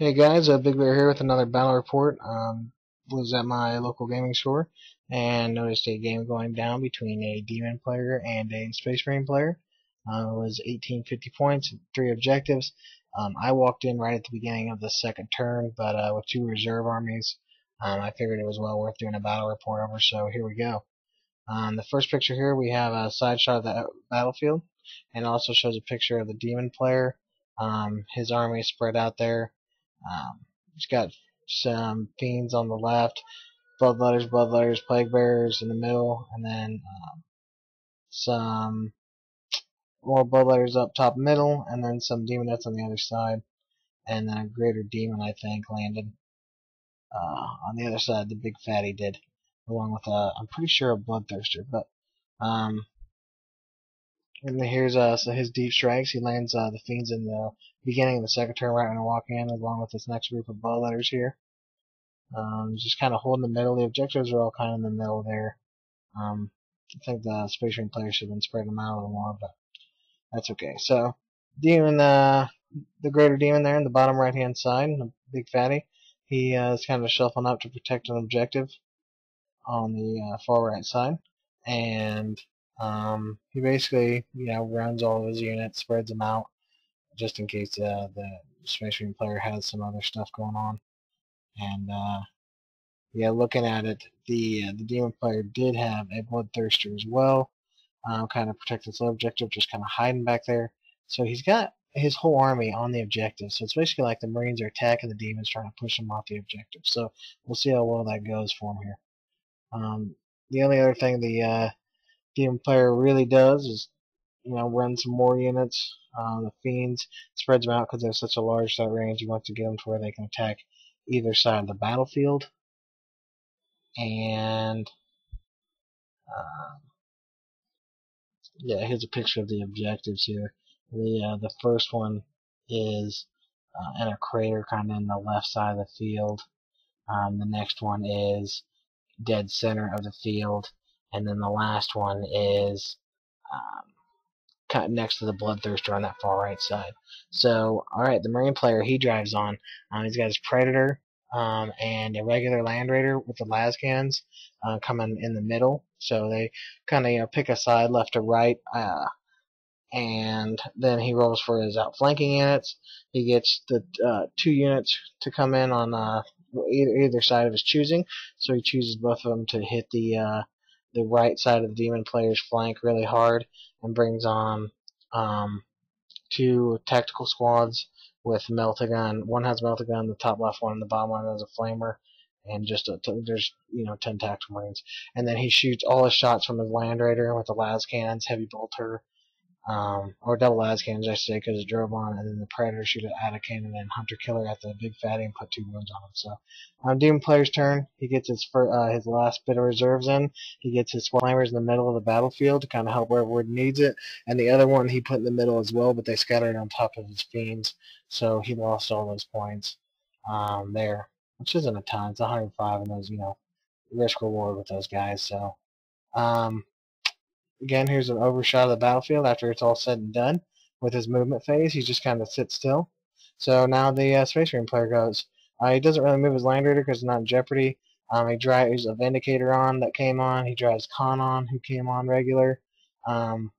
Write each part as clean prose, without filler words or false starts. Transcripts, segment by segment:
Hey guys, Big Bear here with another battle report. Was at my local gaming store and noticed a game going down between a demon player and a space marine player. It was 1850 points, 3 objectives. I walked in right at the beginning of the second turn, but with 2 reserve armies, I figured it was well worth doing a battle report over. So here we go. The first picture here, we have a side shot of the battlefield, and also shows a picture of the demon player. His army is spread out there. He's got some fiends on the left, bloodletters, plague bearers in the middle, and then some more bloodletters up top middle, and then some demonettes on the other side, and then a greater demon I think landed on the other side. The big fatty did, along with I'm pretty sure a bloodthirster, but um, and here's so his deep strikes. He lands the fiends in the beginning of the second turn right when I walk in, along with this next group of bloodletters here. Just kind of holding the middle. The objectives are all kind of in the middle there. I think the Space Marine players should have been spreading them out a little more, but that's okay. So, demon, the greater demon there in the bottom right hand side, the big fatty, he is kind of shuffling up to protect an objective on the far right side, and he basically, runs all of his units, spreads them out, just in case the Space Marine player has some other stuff going on, and yeah, looking at it, the demon player did have a bloodthirster as well, kind of protect his objective, just kind of hiding back there. So he's got his whole army on the objective. So it's basically like the Marines are attacking the demons, trying to push them off the objective. So we'll see how well that goes for him here. The only other thing the demon player really does is, run some more units. The fiends spreads them out because they have such a large sight range. You want to get them to where they can attack either side of the battlefield. And yeah, here's a picture of the objectives here. The first one is in a crater, kind of in the left side of the field. The next one is dead center of the field, and then the last one is kind of next to the bloodthirster on that far right side. So, all right, the marine player, he drives on. He's got his predator and a regular land raider with the lascans coming in the middle. So they kind of pick a side left to right, and then he rolls for his outflanking units. He gets the 2 units to come in on either side of his choosing. So he chooses both of them to hit the right side of the demon player's flank really hard, and brings on 2 tactical squads with melt-a-gun. One has melt-a-gun, the top left one, and the bottom one has a flamer, and just there's 10 tactical marines. And then he shoots all his shots from his land raider with the las cannons, heavy bolter, or double las cannons, I should say, because it drove on, and then the predator shoot it at a cannon and hunter killer at the big fatty and put 2 wounds on him. So, demon player's turn. He gets his last bit of reserves in. He gets his flamers in the middle of the battlefield to kind of help wherever he needs it, and the other one he put in the middle as well, but they scattered on top of his fiends, so he lost all those points there, which isn't a ton. It's 105 in those, risk reward with those guys. So. Again, here's an overshot of the battlefield after it's all said and done. With his movement phase, he just kind of sits still. So now the Space Marine player goes. He doesn't really move his Land Raider because it's not in jeopardy. He drives a Vindicator on that came on. He drives Khan on, who came on regular,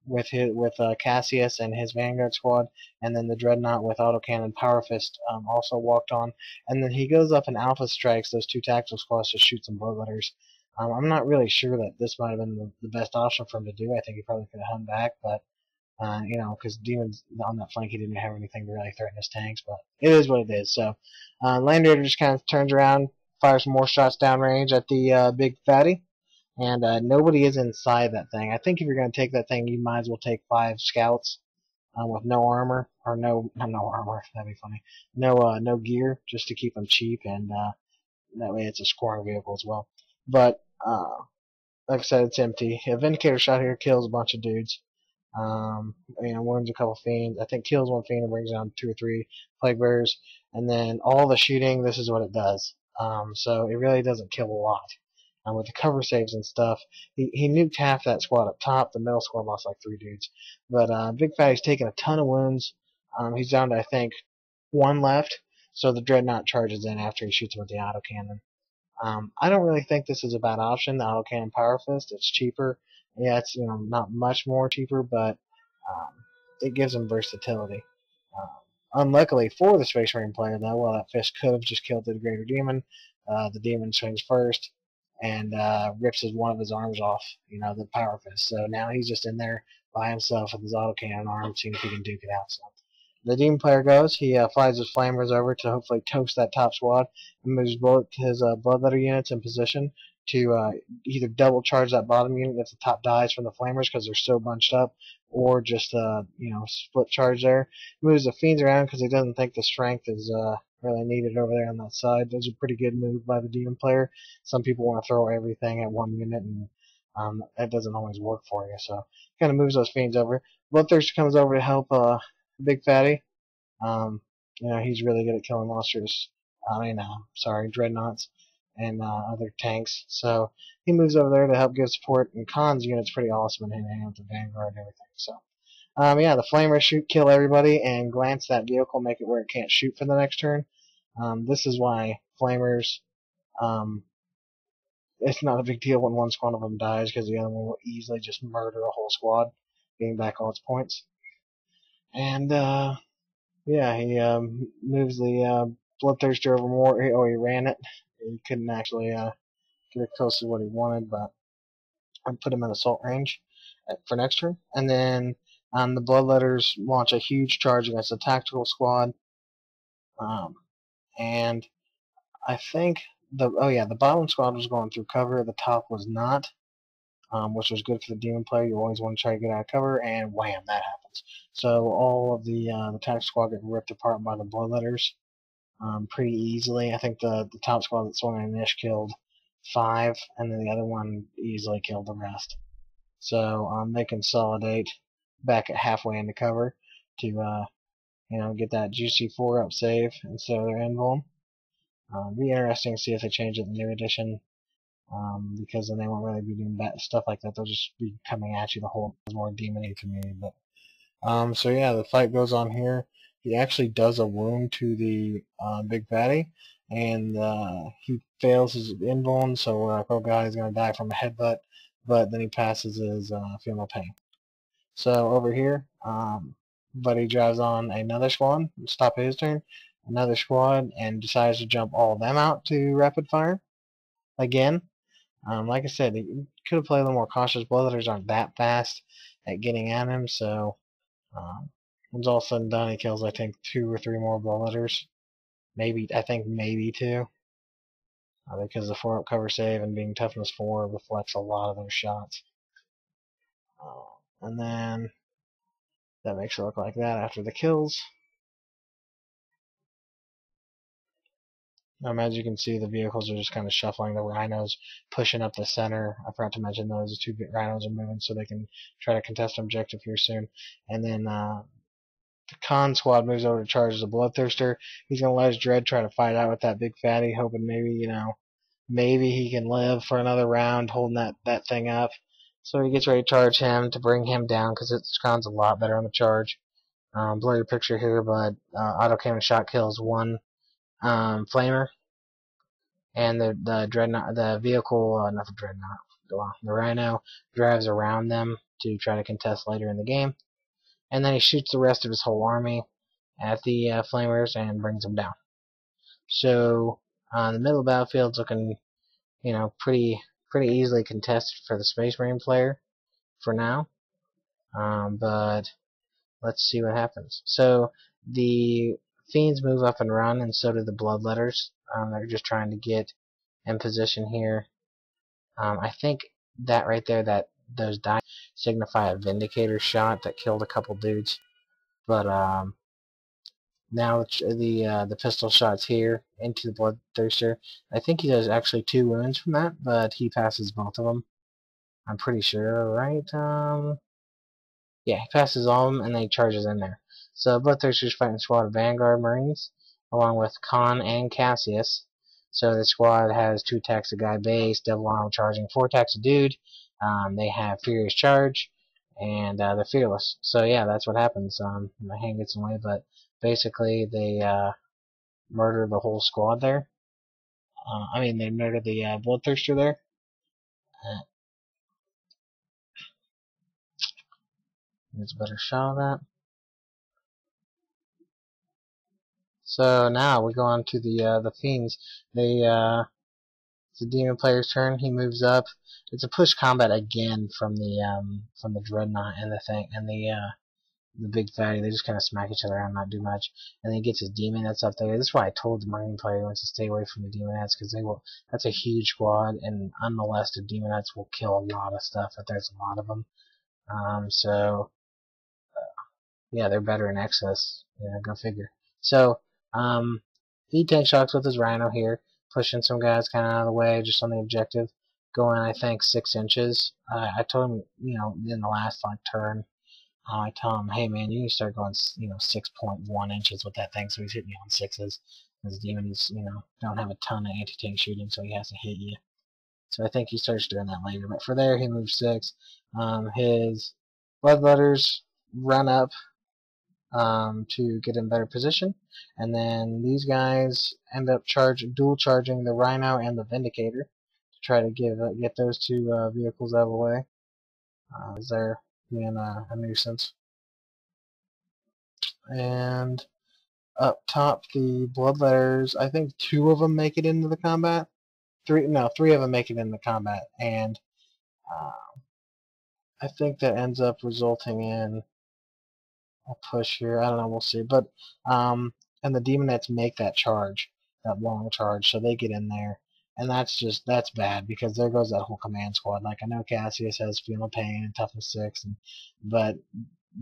with Cassius and his Vanguard squad, and then the Dreadnought with autocannon Power Fist also walked on. And then he goes up and alpha strikes those 2 tactical squads to shoot some bloodletters. I'm not really sure that this might have been the best option for him to do. I think he probably could have hung back, but because demons on that flank, he didn't have anything to really threaten his tanks. But it is what it is. So Land Raider just kind of turns around, fires some more shots downrange at the big fatty, and nobody is inside that thing. I think if you're going to take that thing, you might as well take 5 scouts with no armor, or no armor. That'd be funny. No gear, just to keep them cheap, and that way it's a scoring vehicle as well. But like I said, it's empty. A Vindicator shot here kills a bunch of dudes. Wounds a couple fiends. I think kills 1 fiend and brings down 2 or 3 plague bearers. And then all the shooting, this is what it does. So it really doesn't kill a lot. With the cover saves and stuff, he nuked half that squad up top. The middle squad lost like 3 dudes. But Big Fatty's taking a ton of wounds. He's down to, I think, 1 left. So the Dreadnought charges in after he shoots him with the autocannon. I don't really think this is a bad option, the autocannon Power Fist. It's cheaper. Yeah, it's not much more cheaper, but um, it gives him versatility. Unluckily for the Space Marine player, though, while that fist could have just killed the Greater Demon, the Demon swings first and rips one of his arms off, the Power Fist. So now he's just in there by himself with his autocannon arm, seeing if he can duke it out. So the Demon player goes. He flies his flamers over to hopefully toast that top squad and moves both his bloodletter units in position to either double charge that bottom unit if the top dies from the flamers because they're so bunched up, or just split charge there. He moves the fiends around because he doesn't think the strength is really needed over there on that side. Those are pretty good move by the Demon player. Some people want to throw everything at one unit, and that doesn't always work for you. So kind of moves those fiends over. Bloodthirster comes over to help Big Fatty. Um, he's really good at killing monsters. Dreadnoughts and other tanks. So he moves over there to help give support. And Khan's unit's pretty awesome in hand with the Vanguard and everything. So the flamers kill everybody, and glance that vehicle, make it where it can't shoot for the next turn. This is why flamers. It's not a big deal when one squad of them dies, because the other one will easily just murder a whole squad, getting back all its points. And he moves the Bloodthirster over more. He ran it. He couldn't actually get it close to what he wanted, but I put him in assault range for next turn. And then the Bloodletters launch a huge charge against a tactical squad. And I think the bottom squad was going through cover. The top was not. Which was good for the Demon player. You always want to try to get out of cover, and wham, that happens. So all of the attack squad get ripped apart by the Bloodletters pretty easily. I think the top squad that swung in Nish killed 5, and then the other one easily killed the rest. So they consolidate back at halfway into cover to get that juicy 4-up save instead of their invuln. Be interesting to see if they change it in the new edition. Because then they won't really be doing bad stuff like that. They'll just be coming at you the whole more demony to me. But so yeah, the fight goes on here. He actually does a wound to the big fatty, and he fails his invuln. So we're like, oh god, he's gonna die from a headbutt. But then he passes his feel no pain. So over here, Buddy drives on another squad, stop his turn, another squad, and decides to jump all of them out to rapid fire again. Like I said, he could have played a little more cautious. Bloodletters aren't that fast at getting at him, so when it's all said and done, he kills, I think, 2 or 3 more Bloodletters. I think maybe 2. Because the 4-up cover save and being toughness 4 reflects a lot of those shots. And then that makes it look like that after the kills. As you can see, the vehicles are just kind of shuffling. The rhinos pushing up the center. I forgot to mention those. The 2 rhinos are moving so they can try to contest an objective here soon. And then the Khan squad moves over to charge the Bloodthirster. He's going to let his Dread try to fight out with that big fatty, hoping maybe he can live for another round holding that thing up. So he gets ready to charge him to bring him down, because Khan's a lot better on the charge. Blurry picture here, but autocannon shot kills 1 flamer, and the dreadnought, the vehicle, not the dreadnought, the rhino drives around them to try to contest later in the game, and then he shoots the rest of his whole army at the flamers and brings them down. So the middle of the battlefield's looking, pretty easily contested for the Space Marine player for now, but let's see what happens. So the Fiends move up and run, and so do the Bloodletters. They're just trying to get in position here. I think that right there, those dice signify a Vindicator shot that killed a couple dudes. But now the pistol shots here into the Bloodthirster. I think he does actually 2 wounds from that, but he passes both of them. I'm pretty sure, right? Yeah, he passes all of them, and then he charges in there. So Bloodthirster's fighting a squad of Vanguard Marines, along with Khan and Cassius. So the squad has 2 attacks a guy base, Devil Arm charging, 4 attacks a dude. They have Furious Charge, and they're fearless. So yeah, that's what happens. My hand gets in the way, but basically they murder the whole squad there. I mean, they murder the bloodthirster there. There's a better shot of that. So now we go on to the fiends. It's the demon player's turn. He moves up. It's a push combat again from the dreadnought and the big fatty. They just kind of smack each other around, not do much. And then he gets his demonettes up there. This is why I told the marine player to stay away from the demonettes, because they will. That's a huge squad, and unmolested demonettes will kill a lot of stuff. But there's a lot of them. So yeah, they're better in excess. Yeah, go figure. So he tank shocks with his rhino here, pushing some guys kind of out of the way, just on the objective. Going, I think, 6 inches. I told him, in the last turn. I tell him, hey man, you need to start going, 6.1 inches with that thing, so he's hitting you on 6s. His demons, don't have a ton of anti-tank shooting, so he has to hit you. So I think he starts doing that later. But for there, he moves 6. His bloodletters run up to get in better position, and then these guys end up dual charging the Rhino and the Vindicator to try to get those two vehicles out of the way. As they're being a nuisance. And up top, the Bloodletters, I think 2 of them make it into the combat. 3 of them make it into the combat, and I think that ends up resulting in a push here. I don't know, we'll see. But and the Demonettes make that charge, that long charge, so they get in there. And that's bad, because there goes that whole command squad. Like, I know Cassius has Feel No Pain and Toughness 6, but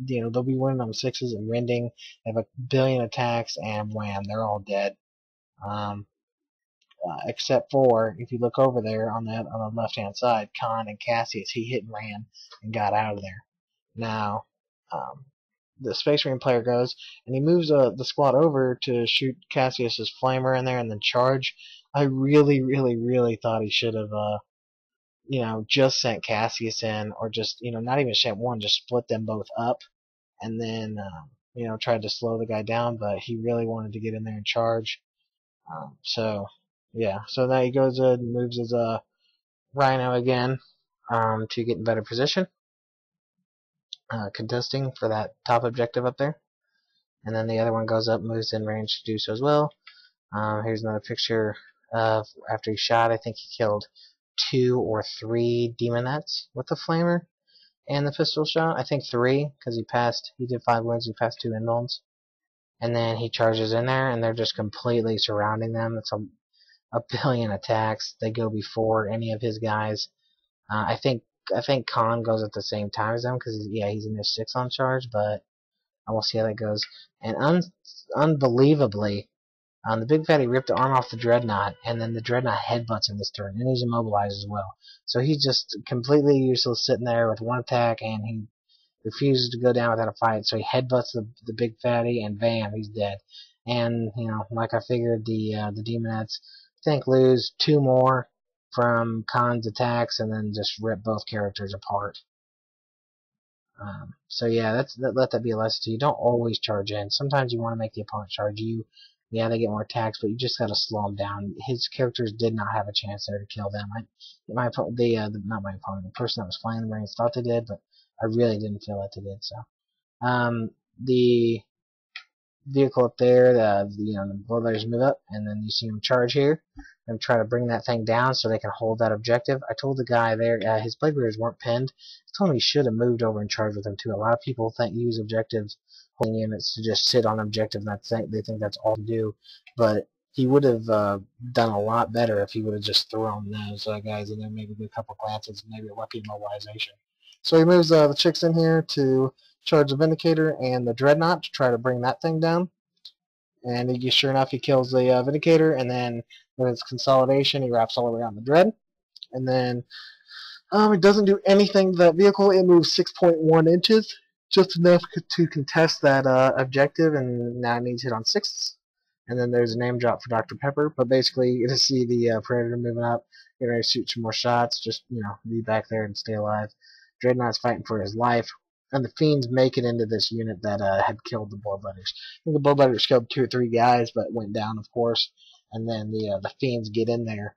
they'll be winning on 6s and rending. They have a billion attacks, and wham, they're all dead. Except for, if you look over there on the left hand side, Khan and Cassius, he hit and ran and got out of there. Now, the Space Marine player goes, and he moves the squad over to shoot Cassius's flamer in there and then charge. I really, really, really thought he should have, just sent Cassius in, or just, not even sent one, just split them both up, and then, tried to slow the guy down, but he really wanted to get in there and charge. So now he goes and moves his Rhino again to get in better position, contesting for that top objective up there. And then the other one goes up, moves in range to do so as well. Here's another picture of after he shot. I think he killed 2 or 3 demonettes with the flamer and the pistol shot. I think 3, because he did 5 wounds, he passed 2 invulns. And then he charges in there, and they're just completely surrounding them. It's a billion attacks. They go before any of his guys. I think Khan goes at the same time as them, because he's in his 6 on charge, but I will see how that goes. And unbelievably, the big fatty ripped the arm off the dreadnought, and then the dreadnought headbutts him this turn, and he's immobilized as well. So he's just completely useless sitting there with 1 attack, and he refuses to go down without a fight. So he headbutts the big fatty, and bam, he's dead. And like I figured, the demonettes I think lose 2 more from Khan's attacks, and then just rip both characters apart. So yeah, let that be a lesson to you. Don't always charge in. Sometimes you want to make the opponent charge you. Yeah, they get more attacks, but you just got to slow them down. His characters did not have a chance there to kill them. Not my opponent, the person that was flying the Marines thought they did, but I really didn't feel that they did. So, the vehicle up there, the Bloodletters move up, and then you see them charge here and try to bring that thing down so they can hold that objective. I told the guy there, his blade bearers weren't pinned. I told him he should have moved over and charged with them too. A lot of people use objectives holding units to just sit on objective, and they think that's all to do. But he would have done a lot better if he would have just thrown those guys in there, maybe a couple glances, maybe a lucky mobilization. So he moves the chicks in here to charge the Vindicator and the Dreadnought to try to bring that thing down. And sure enough, he kills the Vindicator, and then with his consolidation, he wraps all around the Dread. And then it doesn't do anything to that vehicle. It moves 6.1 inches, just enough to contest that objective, and now it needs hit on 6s. And then there's a name drop for Dr. Pepper, but basically you just see the Predator moving up, getting ready to shoot some more shots, just be back there and stay alive. Dreadnought's fighting for his life. and the fiends make it into this unit that had killed the bloodletters. I think the bloodletters killed 2 or 3 guys, but went down, of course. And then the fiends get in there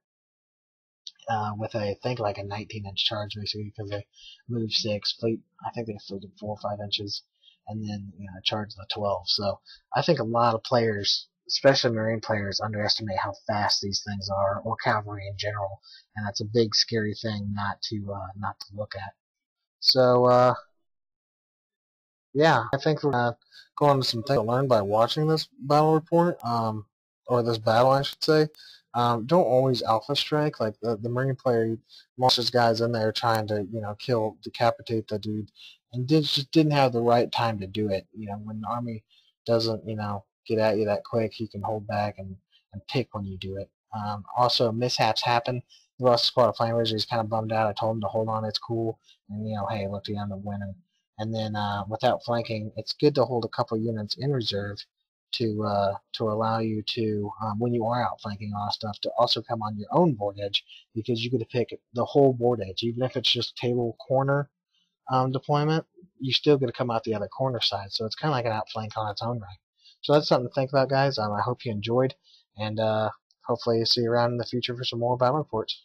with I think like a 19-inch charge basically because they move 6 fleet. I think they fleeted 4 or 5 inches, and then charge the 12. So I think a lot of players, especially Marine players, underestimate how fast these things are, or cavalry in general, and that's a big scary thing not to look at. So yeah, I think we're gonna go on to some things to learn by watching this battle report, or this battle, I should say. Don't always alpha strike. Like the Marine player launches guys in there trying to decapitate the dude, and just didn't have the right time to do it. When the army doesn't get at you that quick, you can hold back and pick when you do it. Also, mishaps happen. The lost squad of flamers. He's kind of bummed out. I told him to hold on. It's cool. And hey, look, he ended up winning. And then without flanking, it's good to hold a couple units in reserve to allow you to, when you are out flanking all stuff, to also come on your own board edge, because you get to pick the whole board edge, even if it's just table corner deployment. You still get to come out the other corner side, so it's kind of like an outflank on its own right. So that's something to think about, guys. I hope you enjoyed, and hopefully see you around in the future for some more battle reports.